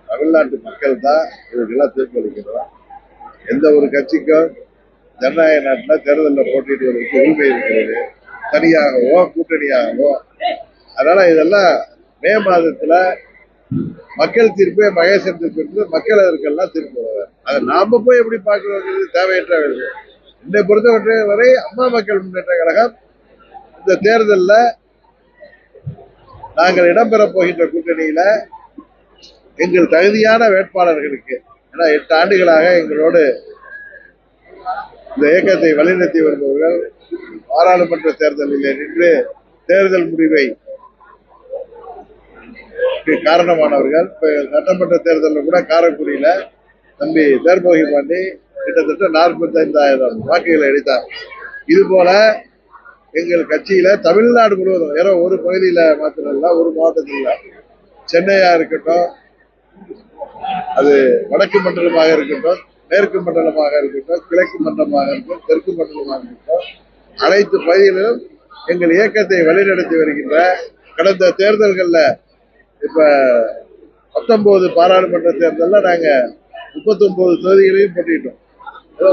தமிழ்நாட்டு மக்கள் தான் இதுக்கெல்லாம் தீர்ப்பளிக்கிறோம். எந்த ஒரு கட்சிக்கும் ஜனநாயக நாட்டில் தேர்தலில் போட்டியிடுவதற்கு உரிமை இருக்கிறது, தனியாகவோ கூட்டணியாகவோ. அதனால இதெல்லாம் மே மாதத்துல மக்கள் தீர்ப்பே மகேசன் தீர்ப்பு என்று மக்கள் அதற்கெல்லாம் தீர்ப்பு வருவார். அதை நாம போய் எப்படி பார்க்கறது தேவையற்ற வேலை. என்னை பொறுத்தவரை வரை அம்மா மக்கள் முன்னேற்ற கழகம் இந்த தேர்தலில் நாங்கள் இடம்பெற போகின்ற கூட்டணியில எங்கள் தகுதியான வேட்பாளர்களுக்கு, ஏன்னா 8 ஆண்டுகளாக எங்களோடு இந்த இயக்கத்தை வழிநடத்தி வருபவர்கள், பாராளுமன்ற தேர்தலில் நின்று தேர்தல் முடிவை காரணமானவர்கள். இப்ப சட்டமன்ற தேர்தலில் கூட காரைக்குடியில தம்பி தேர்போகி பாண்டி கிட்டத்தட்ட 45,000 வாக்குகளை அளித்தார். இது போல எங்கள் கட்சியில தமிழ்நாடு முழுவதும் வேற ஒரு பகுதியில மாத்திரம் இல்ல, ஒரு மாவட்டத்தில், சென்னையா இருக்கட்டும், அது வடக்கு மண்டலமாக இருக்கட்டும், மேற்கு மண்டலமாக இருக்கட்டும், கிழக்கு மண்டலமாக இருக்கட்டும், தெற்கு மண்டலமாக இருக்கட்டும், அனைத்து பகுதிகளிலும் எங்கள் இயக்கத்தை வழிநடத்தி வருகின்ற கடந்த தேர்தல்கள்ல இப்ப 19 பாராளுமன்ற தேர்தலில் நாங்க 39 தொகுதிகளையும் போட்டிட்டோம்.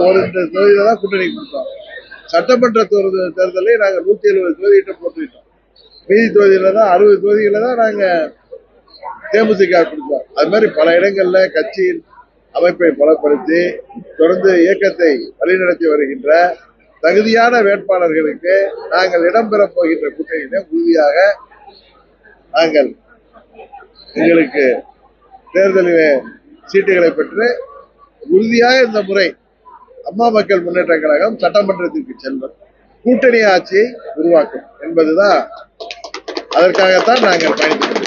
ஒரு தொகுதியில தான் கூட்டணி கொடுத்தோம். சட்டமன்ற தேர்தலையும் நாங்க 170 தொகுதிகிட்ட போட்டிட்டோம். மீதி தொகுதியில தான் 60 தொகுதியில தான் நாங்க தேமுதிக கொடுத்தோம். அது மாதிரி பல இடங்கள்ல கட்சியின் அமைப்பை பலப்படுத்தி தொடர்ந்து இயக்கத்தை வழிநடத்தி வருகின்ற தகுதியான வேட்பாளர்களுக்கு நாங்கள் இடம்பெற போகின்ற கூட்டணியில உறுதியாக நாங்கள் எங்களுக்கு தேர்தலிலே சீட்டுகளை பெற்று உறுதியாக இந்த முறை அம்மா மக்கள் முன்னேற்ற கழகம் சட்டமன்றத்திற்கு செல்லும், கூட்டணி ஆட்சியை உருவாக்கும் என்பதுதான். அதற்காகத்தான் நாங்கள் பயணிக்கிறோம்.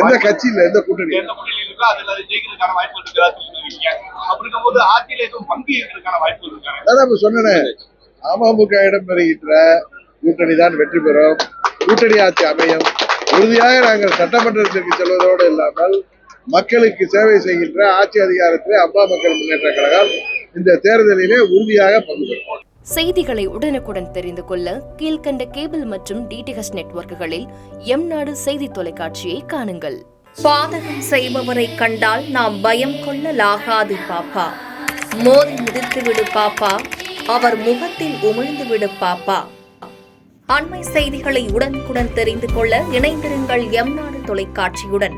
எந்த கட்சியில் எந்த கூட்டணி சொன்னேன், அமமுக இடம்பெறுகின்ற கூட்டணி தான் வெற்றி பெறும், கூட்டணி ஆட்சி அமையும். உறுதியாக நாங்கள் சட்டமன்றத்திற்கு செல்வதோடு இல்லாமல் மக்களுக்கு சேவை செய்கின்ற ஆட்சி அதிகாரத்திலே அம்மா மக்கள் முன்னேற்ற கழகம் இந்த தேர்தலிலே உறுதியாக பங்கு பெறும். செய்திகளை உடனுக்குடன் தெரிந்து கொள்ள கீழ்கண்ட கேபிள் மற்றும் டிடிஹெச் நெட்வொர்க்குகளில் எம்நாடு செய்தி தொலைக்காட்சியை காணுங்கள். பாதகம் செய்பவரை கண்டால் நாம் பயம் கொள்ளலாகாது பாப்பா, மோதி மிதித்துவிடு பாப்பா, அவர் முகத்தில் உமிழ்ந்துவிடு பாப்பா. அண்மை செய்திகளை உடனுக்குடன் தெரிந்து கொள்ள இணைந்திருங்கள் எம்நாடு தொலைக்காட்சியுடன்.